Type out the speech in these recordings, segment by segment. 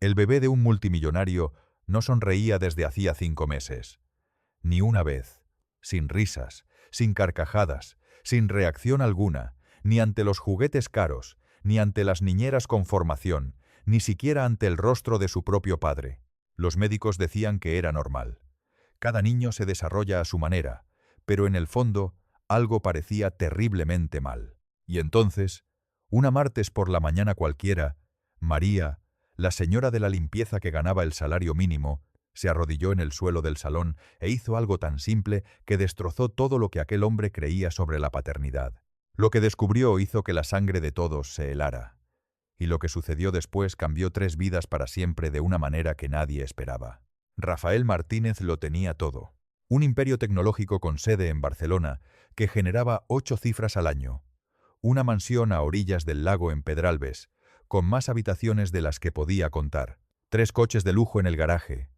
El bebé de un multimillonario no sonreía desde hacía 5 meses. Ni una vez. Sin risas, sin carcajadas, sin reacción alguna, ni ante los juguetes caros, ni ante las niñeras con formación, ni siquiera ante el rostro de su propio padre. Los médicos decían que era normal. Cada niño se desarrolla a su manera, pero en el fondo algo parecía terriblemente mal. Y entonces, una martes por la mañana cualquiera, María, la señora de la limpieza que ganaba el salario mínimo, se arrodilló en el suelo del salón e hizo algo tan simple que destrozó todo lo que aquel hombre creía sobre la paternidad. Lo que descubrió hizo que la sangre de todos se helara. Y lo que sucedió después cambió 3 vidas para siempre de una manera que nadie esperaba. Rafael Martínez lo tenía todo. Un imperio tecnológico con sede en Barcelona que generaba 8 cifras al año. Una mansión a orillas del lago en Pedralbes, con más habitaciones de las que podía contar. 3 coches de lujo en el garaje.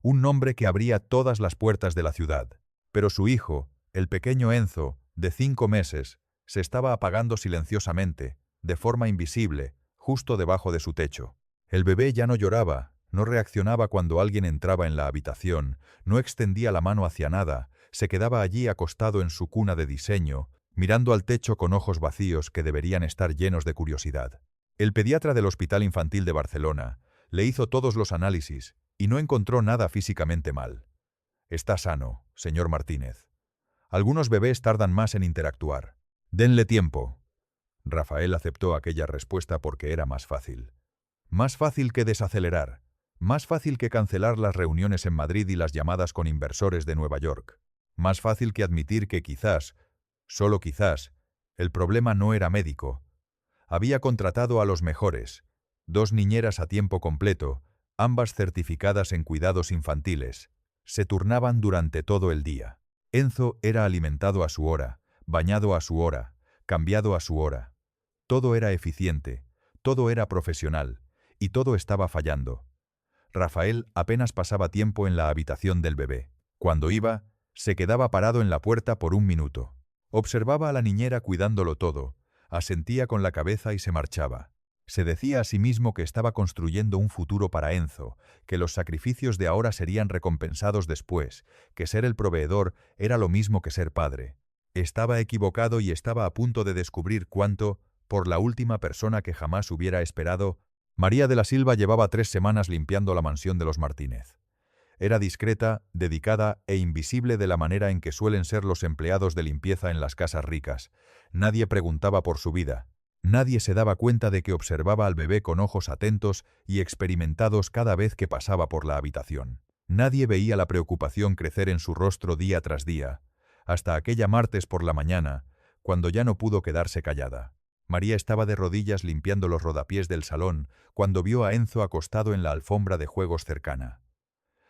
Un nombre que abría todas las puertas de la ciudad. Pero su hijo, el pequeño Enzo, de 5 meses, se estaba apagando silenciosamente, de forma invisible, justo debajo de su techo. El bebé ya no lloraba, no reaccionaba cuando alguien entraba en la habitación, no extendía la mano hacia nada, se quedaba allí acostado en su cuna de diseño, mirando al techo con ojos vacíos que deberían estar llenos de curiosidad. El pediatra del Hospital Infantil de Barcelona le hizo todos los análisis y no encontró nada físicamente mal. Está sano, señor Martínez. Algunos bebés tardan más en interactuar. Denle tiempo. Rafael aceptó aquella respuesta porque era más fácil. Más fácil que desacelerar. Más fácil que cancelar las reuniones en Madrid y las llamadas con inversores de Nueva York. Más fácil que admitir que quizás, solo quizás, el problema no era médico. Había contratado a los mejores, 2 niñeras a tiempo completo, ambas certificadas en cuidados infantiles. Se turnaban durante todo el día. Enzo era alimentado a su hora, bañado a su hora, cambiado a su hora. Todo era eficiente, todo era profesional, y todo estaba fallando. Rafael apenas pasaba tiempo en la habitación del bebé. Cuando iba, se quedaba parado en la puerta por 1 minuto. Observaba a la niñera cuidándolo todo, asentía con la cabeza y se marchaba. Se decía a sí mismo que estaba construyendo un futuro para Enzo, que los sacrificios de ahora serían recompensados después, que ser el proveedor era lo mismo que ser padre. Estaba equivocado y estaba a punto de descubrir cuánto, por la última persona que jamás hubiera esperado. María de la Silva llevaba 3 semanas limpiando la mansión de los Martínez. Era discreta, dedicada e invisible de la manera en que suelen ser los empleados de limpieza en las casas ricas. Nadie preguntaba por su vida. Nadie se daba cuenta de que observaba al bebé con ojos atentos y experimentados cada vez que pasaba por la habitación. Nadie veía la preocupación crecer en su rostro día tras día, hasta aquella martes por la mañana, cuando ya no pudo quedarse callada. María estaba de rodillas limpiando los rodapiés del salón cuando vio a Enzo acostado en la alfombra de juegos cercana.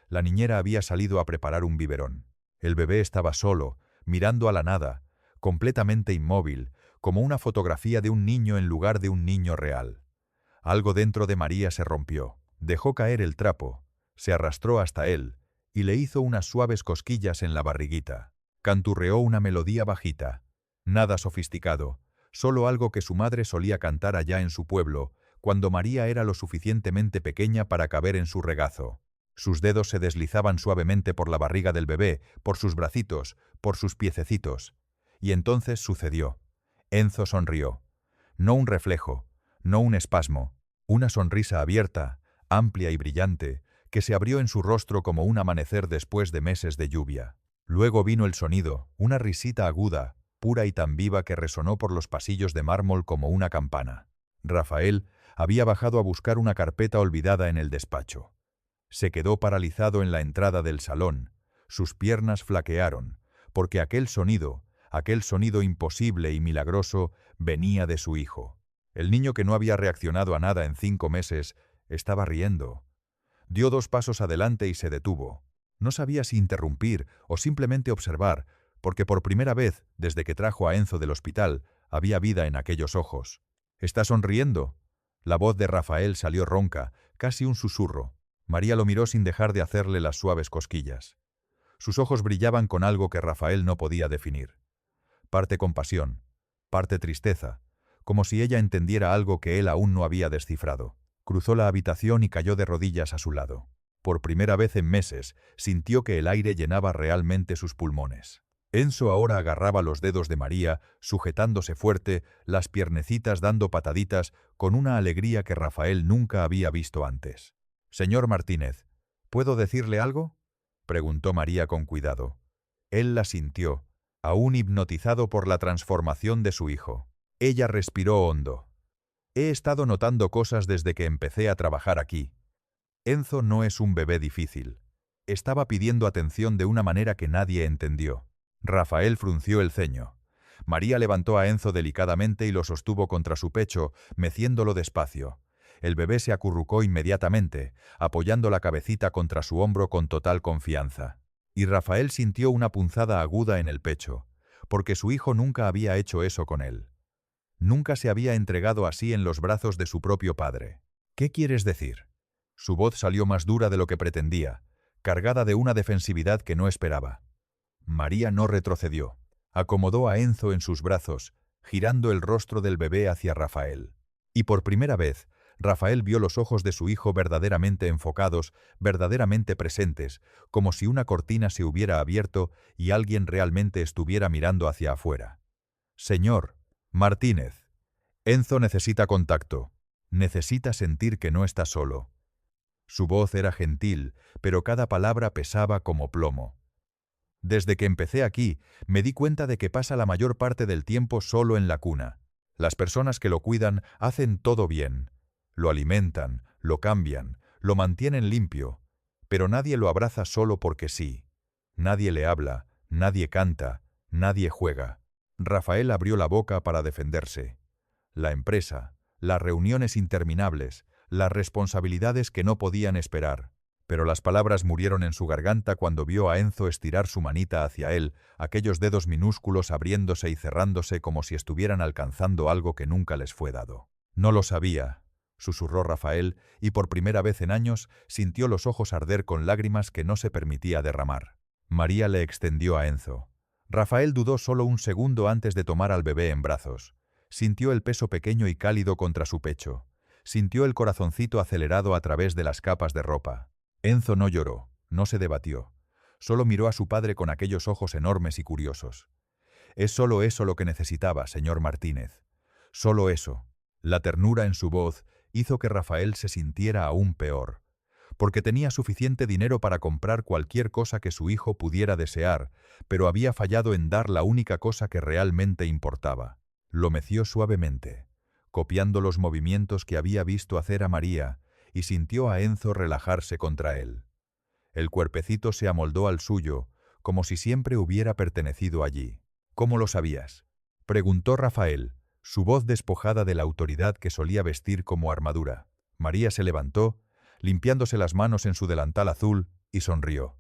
La niñera había salido a preparar un biberón. El bebé estaba solo, mirando a la nada, completamente inmóvil, como una fotografía de un niño en lugar de un niño real. Algo dentro de María se rompió. Dejó caer el trapo, se arrastró hasta él y le hizo unas suaves cosquillas en la barriguita. Canturreó una melodía bajita, nada sofisticado, solo algo que su madre solía cantar allá en su pueblo, cuando María era lo suficientemente pequeña para caber en su regazo. Sus dedos se deslizaban suavemente por la barriga del bebé, por sus bracitos, por sus piececitos. Y entonces sucedió. Enzo sonrió. No un reflejo, no un espasmo, una sonrisa abierta, amplia y brillante, que se abrió en su rostro como un amanecer después de meses de lluvia. Luego vino el sonido, una risita aguda, pura y tan viva que resonó por los pasillos de mármol como una campana. Rafael había bajado a buscar una carpeta olvidada en el despacho. Se quedó paralizado en la entrada del salón. Sus piernas flaquearon, porque aquel sonido imposible y milagroso, venía de su hijo. El niño que no había reaccionado a nada en 5 meses estaba riendo. Dio 2 pasos adelante y se detuvo. No sabía si interrumpir o simplemente observar, porque por primera vez, desde que trajo a Enzo del hospital, había vida en aquellos ojos. ¿Está sonriendo? La voz de Rafael salió ronca, casi un susurro. María lo miró sin dejar de hacerle las suaves cosquillas. Sus ojos brillaban con algo que Rafael no podía definir. Parte compasión, parte tristeza, como si ella entendiera algo que él aún no había descifrado. Cruzó la habitación y cayó de rodillas a su lado. Por primera vez en meses, sintió que el aire llenaba realmente sus pulmones. Enzo ahora agarraba los dedos de María, sujetándose fuerte, las piernecitas dando pataditas, con una alegría que Rafael nunca había visto antes. «Señor Martínez, ¿puedo decirle algo?», preguntó María con cuidado. Él la sintió, aún hipnotizado por la transformación de su hijo. Ella respiró hondo. «He estado notando cosas desde que empecé a trabajar aquí. Enzo no es un bebé difícil. Estaba pidiendo atención de una manera que nadie entendió». Rafael frunció el ceño. María levantó a Enzo delicadamente y lo sostuvo contra su pecho, meciéndolo despacio. El bebé se acurrucó inmediatamente, apoyando la cabecita contra su hombro con total confianza. Y Rafael sintió una punzada aguda en el pecho, porque su hijo nunca había hecho eso con él. Nunca se había entregado así en los brazos de su propio padre. «¿Qué quieres decir?». Su voz salió más dura de lo que pretendía, cargada de una defensividad que no esperaba. María no retrocedió. Acomodó a Enzo en sus brazos, girando el rostro del bebé hacia Rafael. Y por primera vez, Rafael vio los ojos de su hijo verdaderamente enfocados, verdaderamente presentes, como si una cortina se hubiera abierto y alguien realmente estuviera mirando hacia afuera. «Señor Martínez, Enzo necesita contacto. Necesita sentir que no está solo». Su voz era gentil, pero cada palabra pesaba como plomo. «Desde que empecé aquí, me di cuenta de que pasa la mayor parte del tiempo solo en la cuna. Las personas que lo cuidan hacen todo bien. Lo alimentan, lo cambian, lo mantienen limpio, pero nadie lo abraza solo porque sí. Nadie le habla, nadie canta, nadie juega». Rafael abrió la boca para defenderse. La empresa, las reuniones interminables, las responsabilidades que no podían esperar. Pero las palabras murieron en su garganta cuando vio a Enzo estirar su manita hacia él, aquellos dedos minúsculos abriéndose y cerrándose como si estuvieran alcanzando algo que nunca les fue dado. «No lo sabía», susurró Rafael, y por primera vez en años sintió los ojos arder con lágrimas que no se permitía derramar. María le extendió a Enzo. Rafael dudó solo un segundo antes de tomar al bebé en brazos. Sintió el peso pequeño y cálido contra su pecho. Sintió el corazoncito acelerado a través de las capas de ropa. Enzo no lloró, no se debatió. Solo miró a su padre con aquellos ojos enormes y curiosos. «Es solo eso lo que necesitaba, señor Martínez. Solo eso». La ternura en su voz hizo que Rafael se sintiera aún peor, porque tenía suficiente dinero para comprar cualquier cosa que su hijo pudiera desear, pero había fallado en dar la única cosa que realmente importaba. Lo meció suavemente, copiando los movimientos que había visto hacer a María, y sintió a Enzo relajarse contra él. El cuerpecito se amoldó al suyo, como si siempre hubiera pertenecido allí. «¿Cómo lo sabías?», preguntó Rafael, su voz despojada de la autoridad que solía vestir como armadura. María se levantó, limpiándose las manos en su delantal azul, y sonrió.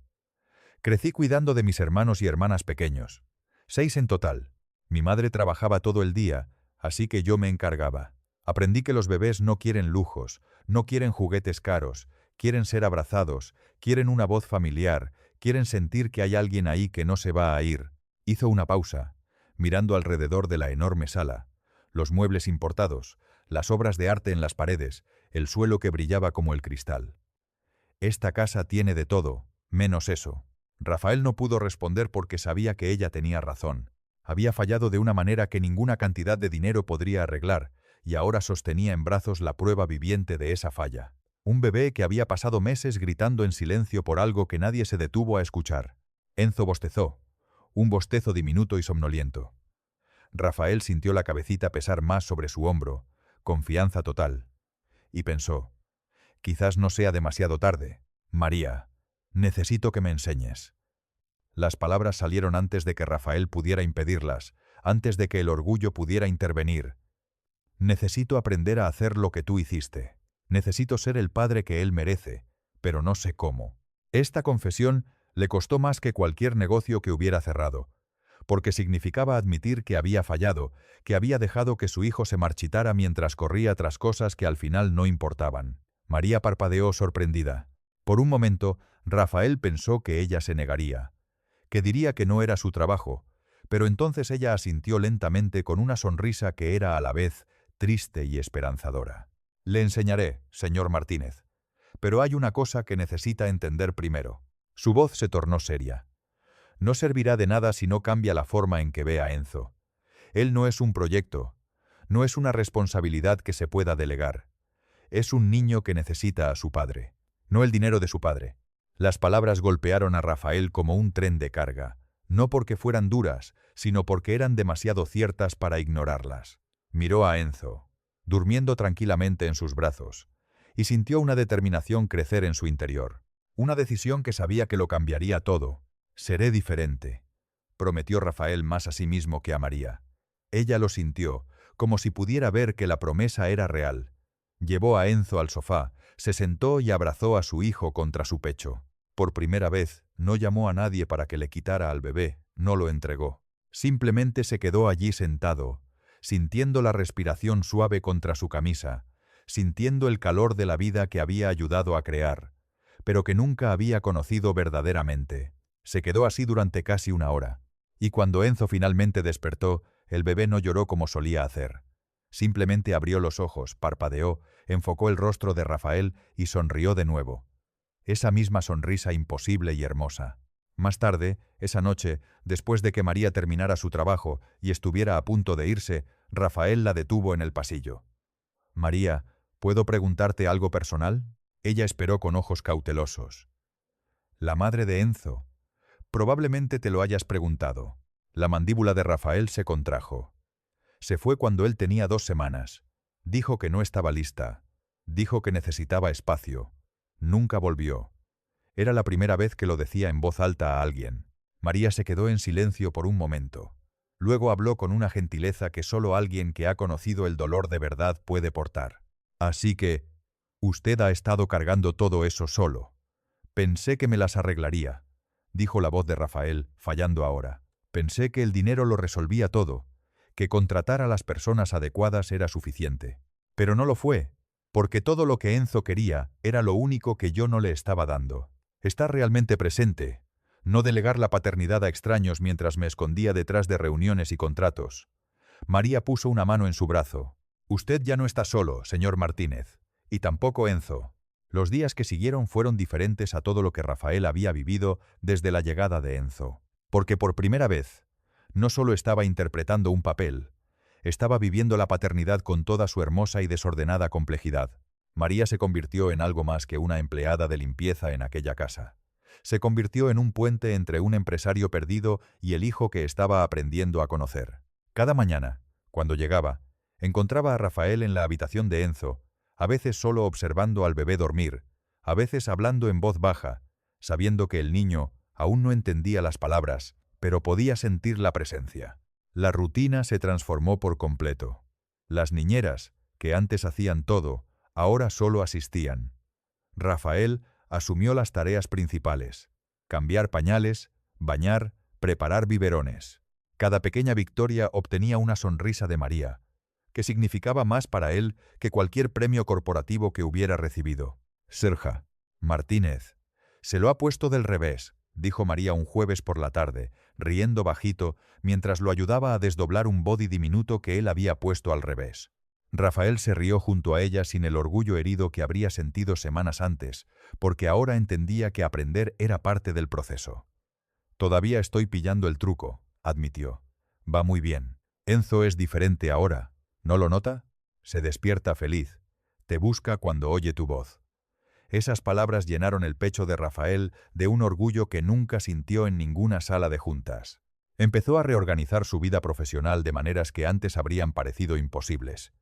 «Crecí cuidando de mis hermanos y hermanas pequeños. 6 en total. Mi madre trabajaba todo el día, así que yo me encargaba. Aprendí que los bebés no quieren lujos, no quieren juguetes caros, quieren ser abrazados, quieren una voz familiar, quieren sentir que hay alguien ahí que no se va a ir». Hizo una pausa, mirando alrededor de la enorme sala, los muebles importados, las obras de arte en las paredes, el suelo que brillaba como el cristal. «Esta casa tiene de todo, menos eso». Rafael no pudo responder porque sabía que ella tenía razón. Había fallado de una manera que ninguna cantidad de dinero podría arreglar, y ahora sostenía en brazos la prueba viviente de esa falla. Un bebé que había pasado meses gritando en silencio por algo que nadie se detuvo a escuchar. Enzo bostezó, un bostezo diminuto y somnoliento. Rafael sintió la cabecita pesar más sobre su hombro, confianza total. Y pensó, «Quizás no sea demasiado tarde. María, necesito que me enseñes». Las palabras salieron antes de que Rafael pudiera impedirlas, antes de que el orgullo pudiera intervenir. «Necesito aprender a hacer lo que tú hiciste. Necesito ser el padre que él merece, pero no sé cómo». Esta confesión le costó más que cualquier negocio que hubiera cerrado, porque significaba admitir que había fallado, que había dejado que su hijo se marchitara mientras corría tras cosas que al final no importaban. María parpadeó sorprendida. Por un momento, Rafael pensó que ella se negaría, que diría que no era su trabajo, pero entonces ella asintió lentamente con una sonrisa que era a la vez triste y esperanzadora. Le enseñaré, señor Martínez. Pero hay una cosa que necesita entender primero. Su voz se tornó seria. No servirá de nada si no cambia la forma en que ve a Enzo. Él no es un proyecto, no es una responsabilidad que se pueda delegar. Es un niño que necesita a su padre, no el dinero de su padre. Las palabras golpearon a Rafael como un tren de carga, no porque fueran duras, sino porque eran demasiado ciertas para ignorarlas. Miró a Enzo, durmiendo tranquilamente en sus brazos, y sintió una determinación crecer en su interior. Una decisión que sabía que lo cambiaría todo. Seré diferente, prometió Rafael más a sí mismo que a María. Ella lo sintió, como si pudiera ver que la promesa era real. Llevó a Enzo al sofá, se sentó y abrazó a su hijo contra su pecho. Por primera vez, no llamó a nadie para que le quitara al bebé, no lo entregó. Simplemente se quedó allí sentado, sintiendo la respiración suave contra su camisa, sintiendo el calor de la vida que había ayudado a crear, pero que nunca había conocido verdaderamente. Se quedó así durante casi una hora, y cuando Enzo finalmente despertó, el bebé no lloró como solía hacer. Simplemente abrió los ojos, parpadeó, enfocó el rostro de Rafael y sonrió de nuevo. Esa misma sonrisa imposible y hermosa. Más tarde, esa noche, después de que María terminara su trabajo y estuviera a punto de irse, Rafael la detuvo en el pasillo. «María, ¿puedo preguntarte algo personal?». Ella esperó con ojos cautelosos. «La madre de Enzo. Probablemente te lo hayas preguntado». La mandíbula de Rafael se contrajo. Se fue cuando él tenía 2 semanas. Dijo que no estaba lista. Dijo que necesitaba espacio. Nunca volvió. Era la primera vez que lo decía en voz alta a alguien. María se quedó en silencio por un momento. Luego habló con una gentileza que solo alguien que ha conocido el dolor de verdad puede portar. «Así que, usted ha estado cargando todo eso solo. Pensé que me las arreglaría», dijo la voz de Rafael, fallando ahora. «Pensé que el dinero lo resolvía todo, que contratar a las personas adecuadas era suficiente. Pero no lo fue, porque todo lo que Enzo quería era lo único que yo no le estaba dando. Estar realmente presente, no delegar la paternidad a extraños mientras me escondía detrás de reuniones y contratos». María puso una mano en su brazo. «Usted ya no está solo, señor Martínez, y tampoco Enzo». Los días que siguieron fueron diferentes a todo lo que Rafael había vivido desde la llegada de Enzo. Porque por primera vez, no solo estaba interpretando un papel, estaba viviendo la paternidad con toda su hermosa y desordenada complejidad. María se convirtió en algo más que una empleada de limpieza en aquella casa. Se convirtió en un puente entre un empresario perdido y el hijo que estaba aprendiendo a conocer. Cada mañana, cuando llegaba, encontraba a Rafael en la habitación de Enzo, a veces solo observando al bebé dormir, a veces hablando en voz baja, sabiendo que el niño aún no entendía las palabras, pero podía sentir la presencia. La rutina se transformó por completo. Las niñeras, que antes hacían todo, ahora solo asistían. Rafael asumió las tareas principales: cambiar pañales, bañar, preparar biberones. Cada pequeña victoria obtenía una sonrisa de María, que significaba más para él que cualquier premio corporativo que hubiera recibido. «Serja, Martínez, se lo ha puesto del revés», dijo María un jueves por la tarde, riendo bajito, mientras lo ayudaba a desdoblar un body diminuto que él había puesto al revés. Rafael se rió junto a ella sin el orgullo herido que habría sentido semanas antes, porque ahora entendía que aprender era parte del proceso. «Todavía estoy pillando el truco», admitió. «Va muy bien. Enzo es diferente ahora. ¿No lo nota? Se despierta feliz. Te busca cuando oye tu voz». Esas palabras llenaron el pecho de Rafael de un orgullo que nunca sintió en ninguna sala de juntas. Empezó a reorganizar su vida profesional de maneras que antes habrían parecido imposibles.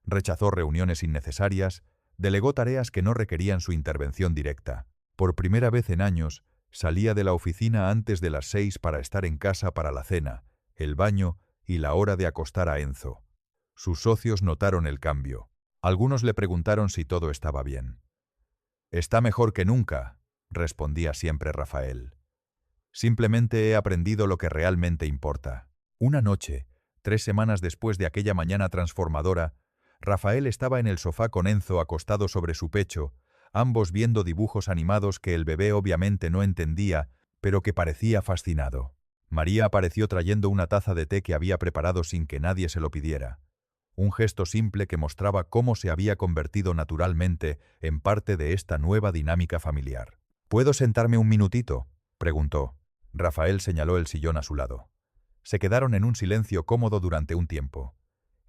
Rechazó reuniones innecesarias, delegó tareas que no requerían su intervención directa. Por primera vez en años, salía de la oficina antes de las 6 para estar en casa para la cena, el baño y la hora de acostar a Enzo. Sus socios notaron el cambio. Algunos le preguntaron si todo estaba bien. «Está mejor que nunca», respondía siempre Rafael. «Simplemente he aprendido lo que realmente importa». Una noche, 3 semanas después de aquella mañana transformadora, Rafael estaba en el sofá con Enzo acostado sobre su pecho, ambos viendo dibujos animados que el bebé obviamente no entendía, pero que parecía fascinado. María apareció trayendo una taza de té que había preparado sin que nadie se lo pidiera. un gesto simple que mostraba cómo se había convertido naturalmente en parte de esta nueva dinámica familiar. ¿Puedo sentarme un minutito?, preguntó. Rafael señaló el sillón a su lado. Se quedaron en un silencio cómodo durante un tiempo.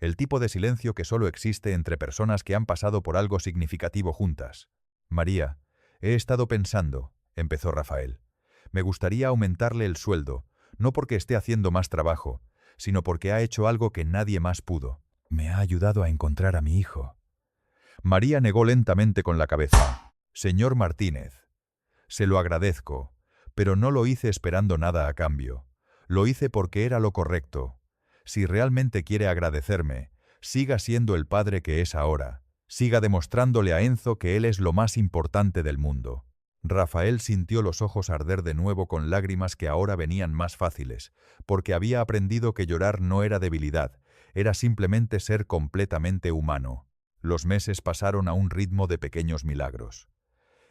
El tipo de silencio que solo existe entre personas que han pasado por algo significativo juntas. María, he estado pensando, empezó Rafael. Me gustaría aumentarle el sueldo, no porque esté haciendo más trabajo, sino porque ha hecho algo que nadie más pudo. Me ha ayudado a encontrar a mi hijo. María negó lentamente con la cabeza. Señor Martínez, se lo agradezco, pero no lo hice esperando nada a cambio. Lo hice porque era lo correcto. Si realmente quiere agradecerme, siga siendo el padre que es ahora. Siga demostrándole a Enzo que él es lo más importante del mundo. Rafael sintió los ojos arder de nuevo con lágrimas que ahora venían más fáciles, porque había aprendido que llorar no era debilidad, era simplemente ser completamente humano. Los meses pasaron a un ritmo de pequeños milagros.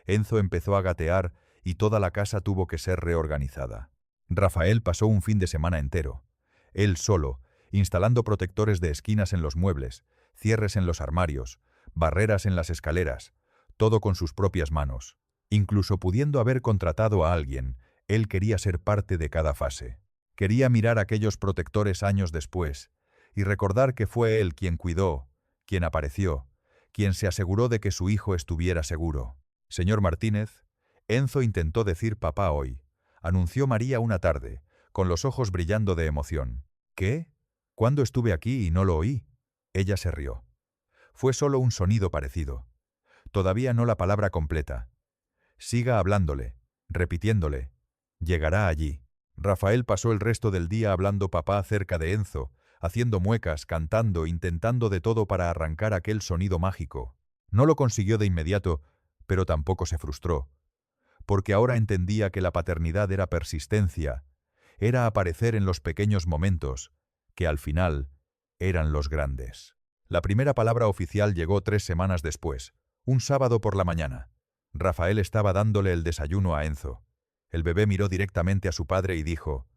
Enzo empezó a gatear y toda la casa tuvo que ser reorganizada. Rafael pasó un fin de semana entero, él solo, instalando protectores de esquinas en los muebles, cierres en los armarios, barreras en las escaleras, todo con sus propias manos. Incluso pudiendo haber contratado a alguien, él quería ser parte de cada fase. Quería mirar aquellos protectores años después y recordar que fue él quien cuidó, quien apareció, quien se aseguró de que su hijo estuviera seguro. Señor Martínez, Enzo intentó decir papá hoy, anunció María una tarde, con los ojos brillando de emoción. ¿Qué? ¿Cuándo estuve aquí y no lo oí? Ella se rió. Fue solo un sonido parecido. Todavía no la palabra completa. Siga hablándole, repitiéndole. Llegará allí. Rafael pasó el resto del día hablando papá cerca de Enzo, haciendo muecas, cantando, intentando de todo para arrancar aquel sonido mágico. No lo consiguió de inmediato, pero tampoco se frustró, porque ahora entendía que la paternidad era persistencia, era aparecer en los pequeños momentos, que al final eran los grandes. La primera palabra oficial llegó 3 semanas después, un sábado por la mañana. Rafael estaba dándole el desayuno a Enzo. El bebé miró directamente a su padre y dijo,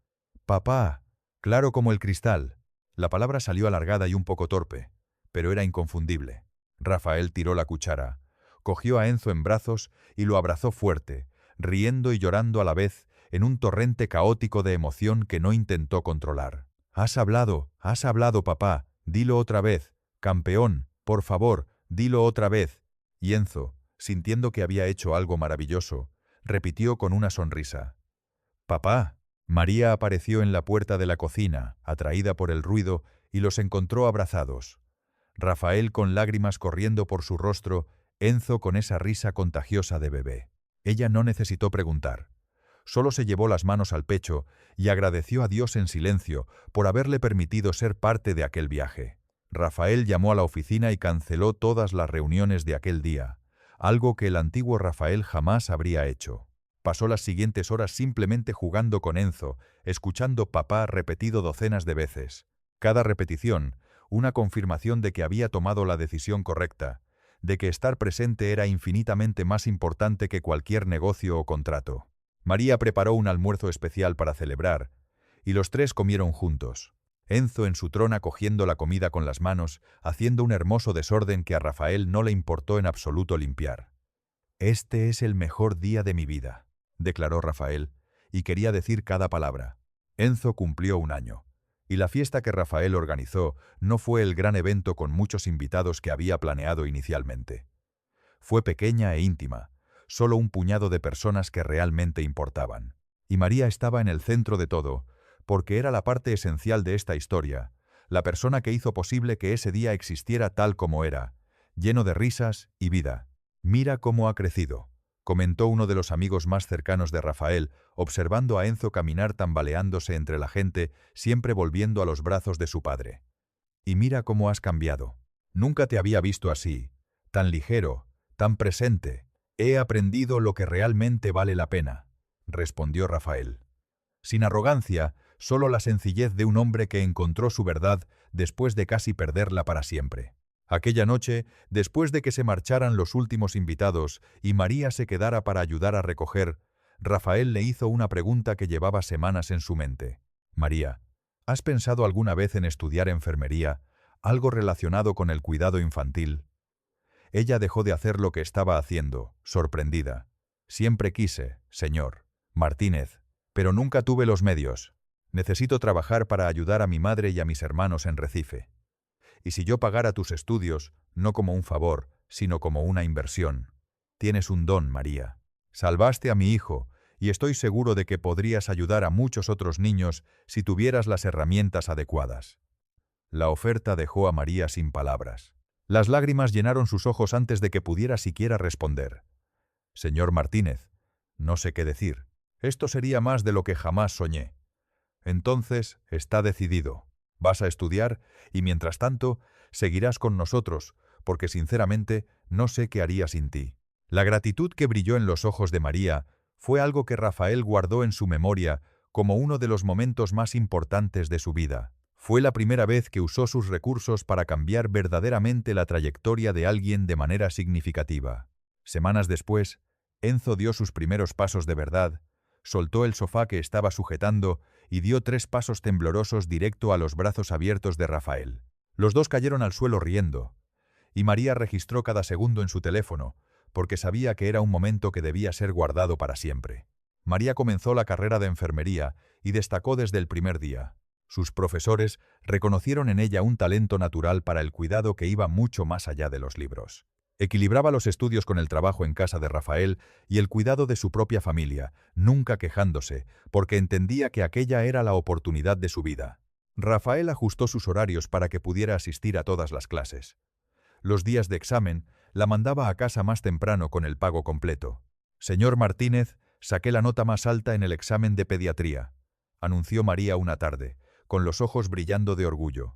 «Papá, claro como el cristal». La palabra salió alargada y un poco torpe, pero era inconfundible. Rafael tiró la cuchara, cogió a Enzo en brazos y lo abrazó fuerte, riendo y llorando a la vez en un torrente caótico de emoción que no intentó controlar. Has hablado, papá, dilo otra vez. Campeón, por favor, dilo otra vez». Y Enzo, sintiendo que había hecho algo maravilloso, repitió con una sonrisa. «Papá». María apareció en la puerta de la cocina, atraída por el ruido, y los encontró abrazados. Rafael con lágrimas corriendo por su rostro, Enzo con esa risa contagiosa de bebé. Ella no necesitó preguntar. Solo se llevó las manos al pecho y agradeció a Dios en silencio por haberle permitido ser parte de aquel viaje. Rafael llamó a la oficina y canceló todas las reuniones de aquel día, algo que el antiguo Rafael jamás habría hecho. Pasó las siguientes horas simplemente jugando con Enzo, escuchando papá repetido docenas de veces. Cada repetición, una confirmación de que había tomado la decisión correcta, de que estar presente era infinitamente más importante que cualquier negocio o contrato. María preparó un almuerzo especial para celebrar, y los 3 comieron juntos. Enzo en su trona cogiendo la comida con las manos, haciendo un hermoso desorden que a Rafael no le importó en absoluto limpiar. «Este es el mejor día de mi vida», declaró Rafael, y quería decir cada palabra. Enzo cumplió 1 año, y la fiesta que Rafael organizó no fue el gran evento con muchos invitados que había planeado inicialmente. Fue pequeña e íntima, solo un puñado de personas que realmente importaban. Y María estaba en el centro de todo, porque era la parte esencial de esta historia, la persona que hizo posible que ese día existiera tal como era, lleno de risas y vida. «Mira cómo ha crecido», comentó uno de los amigos más cercanos de Rafael, observando a Enzo caminar tambaleándose entre la gente, siempre volviendo a los brazos de su padre. «Y mira cómo has cambiado. Nunca te había visto así, tan ligero, tan presente. He aprendido lo que realmente vale la pena», respondió Rafael. Sin arrogancia, solo la sencillez de un hombre que encontró su verdad después de casi perderla para siempre. Aquella noche, después de que se marcharan los últimos invitados y María se quedara para ayudar a recoger, Rafael le hizo una pregunta que llevaba semanas en su mente. «María, ¿has pensado alguna vez en estudiar enfermería, algo relacionado con el cuidado infantil. Ella dejó de hacer lo que estaba haciendo, sorprendida. Siempre quise, señor Martínez, pero nunca tuve los medios. Necesito trabajar para ayudar a mi madre y a mis hermanos en Recife. Y si yo pagara tus estudios, no como un favor, sino como una inversión. Tienes un don, María. Salvaste a mi hijo, y estoy seguro de que podrías ayudar a muchos otros niños si tuvieras las herramientas adecuadas. La oferta dejó a María sin palabras. Las lágrimas llenaron sus ojos antes de que pudiera siquiera responder. Señor Martínez, no sé qué decir. Esto sería más de lo que jamás soñé. Entonces, está decidido. Vas a estudiar y, mientras tanto, seguirás con nosotros, porque sinceramente no sé qué haría sin ti. La gratitud que brilló en los ojos de María fue algo que Rafael guardó en su memoria como uno de los momentos más importantes de su vida. Fue la primera vez que usó sus recursos para cambiar verdaderamente la trayectoria de alguien de manera significativa. Semanas después, Enzo dio sus primeros pasos de verdad, soltó el sofá que estaba sujetando y dio 3 pasos temblorosos directo a los brazos abiertos de Rafael. Los dos cayeron al suelo riendo, y María registró cada segundo en su teléfono, porque sabía que era un momento que debía ser guardado para siempre. María comenzó la carrera de enfermería y destacó desde el primer día. Sus profesores reconocieron en ella un talento natural para el cuidado que iba mucho más allá de los libros. Equilibraba los estudios con el trabajo en casa de Rafael y el cuidado de su propia familia, nunca quejándose, porque entendía que aquella era la oportunidad de su vida. Rafael ajustó sus horarios para que pudiera asistir a todas las clases. Los días de examen la mandaba a casa más temprano con el pago completo. Señor Martínez, saqué la nota más alta en el examen de pediatría, anunció María una tarde, con los ojos brillando de orgullo.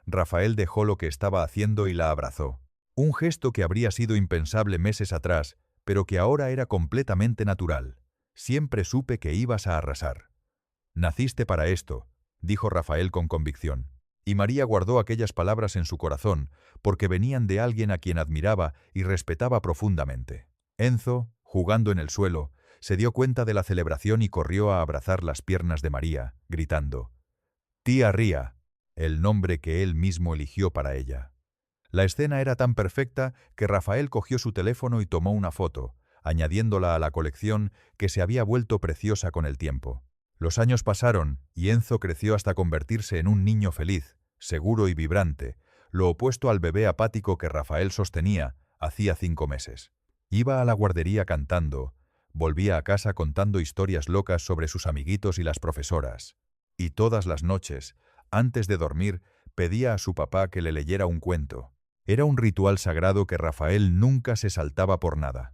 Rafael dejó lo que estaba haciendo y la abrazó. Un gesto que habría sido impensable meses atrás, pero que ahora era completamente natural. Siempre supe que ibas a arrasar. Naciste para esto, dijo Rafael con convicción. Y María guardó aquellas palabras en su corazón, porque venían de alguien a quien admiraba y respetaba profundamente. Enzo, jugando en el suelo, se dio cuenta de la celebración y corrió a abrazar las piernas de María, gritando: «Tía Ría», el nombre que él mismo eligió para ella. La escena era tan perfecta que Rafael cogió su teléfono y tomó una foto, añadiéndola a la colección que se había vuelto preciosa con el tiempo. Los años pasaron y Enzo creció hasta convertirse en un niño feliz, seguro y vibrante, lo opuesto al bebé apático que Rafael sostenía hacía 5 meses. Iba a la guardería cantando, volvía a casa contando historias locas sobre sus amiguitos y las profesoras. Y todas las noches, antes de dormir, pedía a su papá que le leyera un cuento. Era un ritual sagrado que Rafael nunca se saltaba por nada.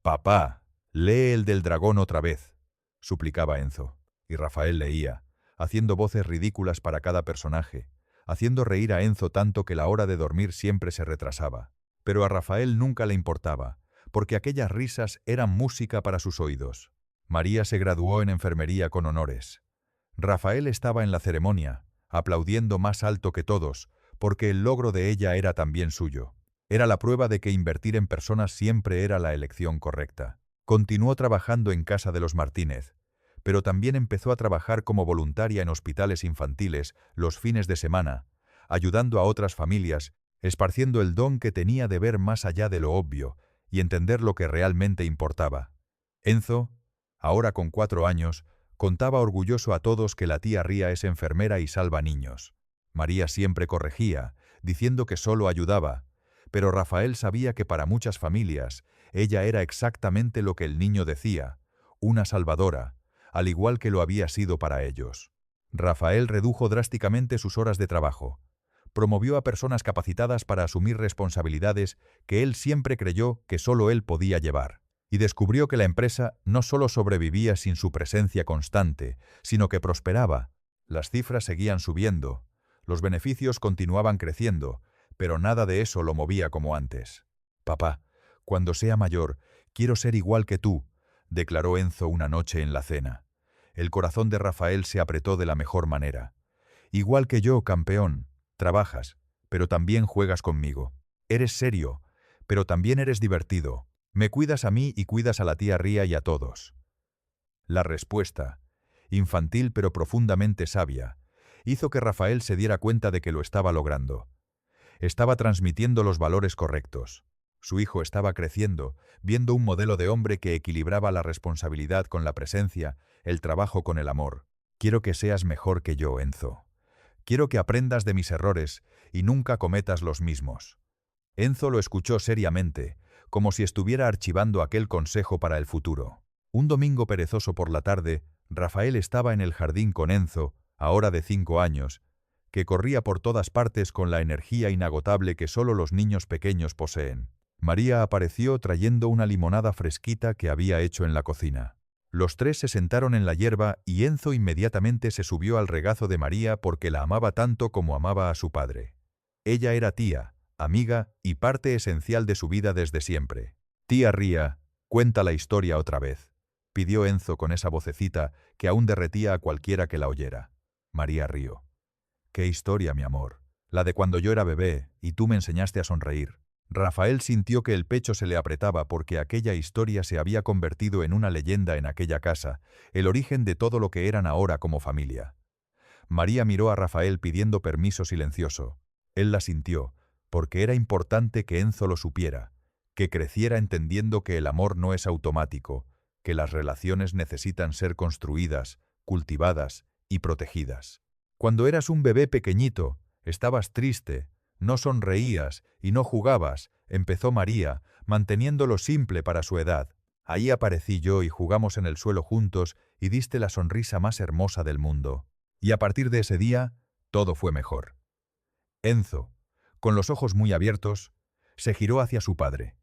«Papá, lee el del dragón otra vez», suplicaba Enzo. Y Rafael leía, haciendo voces ridículas para cada personaje, haciendo reír a Enzo tanto que la hora de dormir siempre se retrasaba. Pero a Rafael nunca le importaba, porque aquellas risas eran música para sus oídos. María se graduó en enfermería con honores. Rafael estaba en la ceremonia, aplaudiendo más alto que todos, porque el logro de ella era también suyo. Era la prueba de que invertir en personas siempre era la elección correcta. Continuó trabajando en casa de los Martínez, pero también empezó a trabajar como voluntaria en hospitales infantiles los fines de semana, ayudando a otras familias, esparciendo el don que tenía de ver más allá de lo obvio y entender lo que realmente importaba. Enzo, ahora con 4 años, contaba orgulloso a todos que la tía Ría es enfermera y salva niños. María siempre corregía, diciendo que solo ayudaba, pero Rafael sabía que para muchas familias ella era exactamente lo que el niño decía, una salvadora, al igual que lo había sido para ellos. Rafael redujo drásticamente sus horas de trabajo. Promovió a personas capacitadas para asumir responsabilidades que él siempre creyó que solo él podía llevar. Y descubrió que la empresa no solo sobrevivía sin su presencia constante, sino que prosperaba. Las cifras seguían subiendo, los beneficios continuaban creciendo, pero nada de eso lo movía como antes. «Papá, cuando sea mayor, quiero ser igual que tú», declaró Enzo una noche en la cena. El corazón de Rafael se apretó de la mejor manera. «Igual que yo, campeón, trabajas, pero también juegas conmigo. Eres serio, pero también eres divertido. Me cuidas a mí y cuidas a la tía Ría y a todos». La respuesta, infantil pero profundamente sabia, hizo que Rafael se diera cuenta de que lo estaba logrando. Estaba transmitiendo los valores correctos. Su hijo estaba creciendo, viendo un modelo de hombre que equilibraba la responsabilidad con la presencia, el trabajo con el amor. Quiero que seas mejor que yo, Enzo. Quiero que aprendas de mis errores y nunca cometas los mismos. Enzo lo escuchó seriamente, como si estuviera archivando aquel consejo para el futuro. Un domingo perezoso por la tarde, Rafael estaba en el jardín con Enzo, ahora de 5 años, que corría por todas partes con la energía inagotable que solo los niños pequeños poseen. María apareció trayendo una limonada fresquita que había hecho en la cocina. Los tres se sentaron en la hierba y Enzo inmediatamente se subió al regazo de María porque la amaba tanto como amaba a su padre. Ella era tía, amiga y parte esencial de su vida desde siempre. «Tía Ría, cuenta la historia otra vez», pidió Enzo con esa vocecita que aún derretía a cualquiera que la oyera. María rió. «¿Qué historia, mi amor? La de cuando yo era bebé y tú me enseñaste a sonreír». Rafael sintió que el pecho se le apretaba porque aquella historia se había convertido en una leyenda en aquella casa, el origen de todo lo que eran ahora como familia. María miró a Rafael pidiendo permiso silencioso. Él la sintió, porque era importante que Enzo lo supiera, que creciera entendiendo que el amor no es automático, que las relaciones necesitan ser construidas, cultivadas y protegidas. Cuando eras un bebé pequeñito, estabas triste, no sonreías y no jugabas, empezó María, manteniéndolo simple para su edad. Ahí aparecí yo y jugamos en el suelo juntos y diste la sonrisa más hermosa del mundo. Y a partir de ese día, todo fue mejor. Enzo, con los ojos muy abiertos, se giró hacia su padre.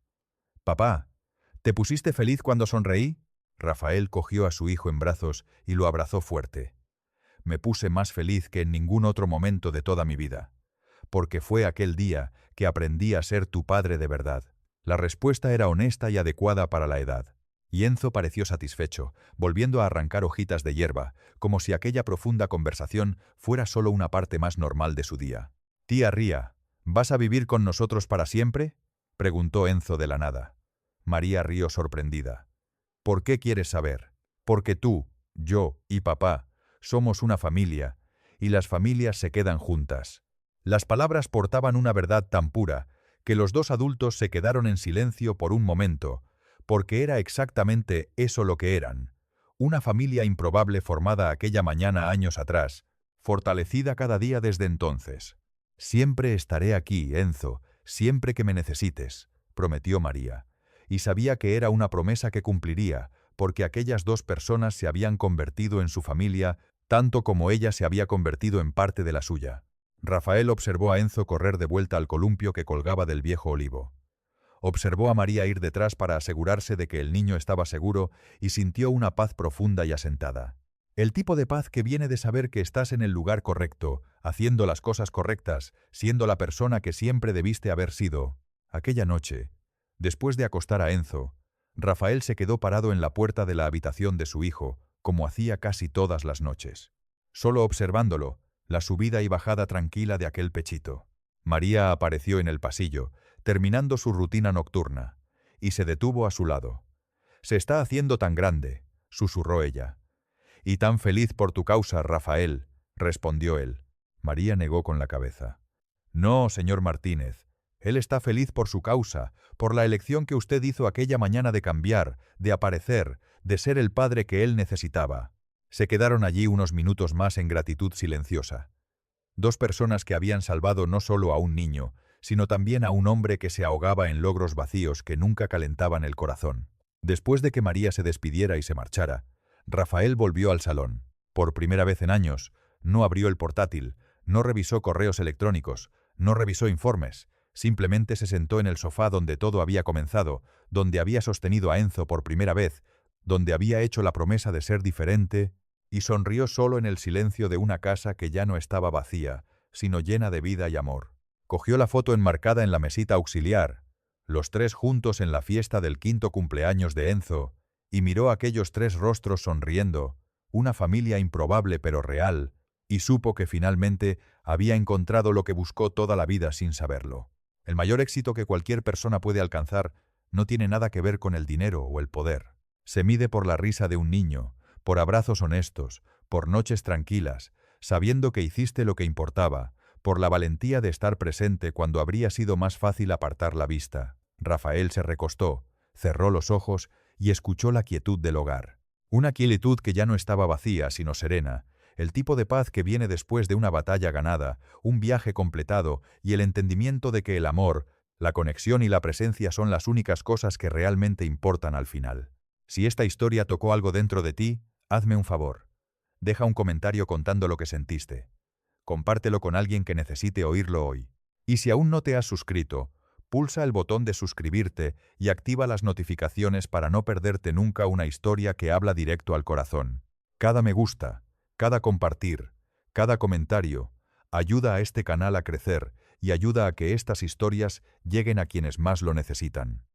«Papá, ¿te pusiste feliz cuando sonreí?» Rafael cogió a su hijo en brazos y lo abrazó fuerte. «Me puse más feliz que en ningún otro momento de toda mi vida. Porque fue aquel día que aprendí a ser tu padre de verdad». La respuesta era honesta y adecuada para la edad. Y Enzo pareció satisfecho, volviendo a arrancar hojitas de hierba, como si aquella profunda conversación fuera solo una parte más normal de su día. «Tía Ría, ¿vas a vivir con nosotros para siempre?», preguntó Enzo de la nada. María rió sorprendida. «¿Por qué quieres saber? Porque tú, yo y papá somos una familia, y las familias se quedan juntas». Las palabras portaban una verdad tan pura que los dos adultos se quedaron en silencio por un momento, porque era exactamente eso lo que eran. Una familia improbable formada aquella mañana años atrás, fortalecida cada día desde entonces. «Siempre estaré aquí, Enzo, siempre que me necesites», prometió María, y sabía que era una promesa que cumpliría, porque aquellas dos personas se habían convertido en su familia tanto como ella se había convertido en parte de la suya. Rafael observó a Enzo correr de vuelta al columpio que colgaba del viejo olivo. Observó a María ir detrás para asegurarse de que el niño estaba seguro y sintió una paz profunda y asentada. El tipo de paz que viene de saber que estás en el lugar correcto, haciendo las cosas correctas, siendo la persona que siempre debiste haber sido. Aquella noche, después de acostar a Enzo, Rafael se quedó parado en la puerta de la habitación de su hijo, como hacía casi todas las noches. Solo observándolo, la subida y bajada tranquila de aquel pechito. María apareció en el pasillo, terminando su rutina nocturna, y se detuvo a su lado. «Se está haciendo tan grande», susurró ella. «Y tan feliz por tu causa, Rafael», respondió él. María negó con la cabeza. «No, señor Martínez. Él está feliz por su causa, por la elección que usted hizo aquella mañana de cambiar, de aparecer, de ser el padre que él necesitaba». Se quedaron allí unos minutos más en gratitud silenciosa. Dos personas que habían salvado no solo a un niño, sino también a un hombre que se ahogaba en logros vacíos que nunca calentaban el corazón. Después de que María se despidiera y se marchara, Rafael volvió al salón. Por primera vez en años, no abrió el portátil, no revisó correos electrónicos, no revisó informes, simplemente se sentó en el sofá donde todo había comenzado, donde había sostenido a Enzo por primera vez, donde había hecho la promesa de ser diferente, y sonrió solo en el silencio de una casa que ya no estaba vacía, sino llena de vida y amor. Cogió la foto enmarcada en la mesita auxiliar, los tres juntos en la fiesta del 5º cumpleaños de Enzo, y miró aquellos tres rostros sonriendo, una familia improbable pero real, y supo que finalmente había encontrado lo que buscó toda la vida sin saberlo. El mayor éxito que cualquier persona puede alcanzar no tiene nada que ver con el dinero o el poder. Se mide por la risa de un niño, por abrazos honestos, por noches tranquilas, sabiendo que hiciste lo que importaba, por la valentía de estar presente cuando habría sido más fácil apartar la vista. Rafael se recostó, cerró los ojos y escuchó la quietud del hogar. Una quietud que ya no estaba vacía, sino serena, el tipo de paz que viene después de una batalla ganada, un viaje completado y el entendimiento de que el amor, la conexión y la presencia son las únicas cosas que realmente importan al final. Si esta historia tocó algo dentro de ti, hazme un favor. Deja un comentario contando lo que sentiste. Compártelo con alguien que necesite oírlo hoy. Y si aún no te has suscrito, pulsa el botón de suscribirte y activa las notificaciones para no perderte nunca una historia que habla directo al corazón. Cada me gusta, cada compartir, cada comentario, ayuda a este canal a crecer y ayuda a que estas historias lleguen a quienes más lo necesitan.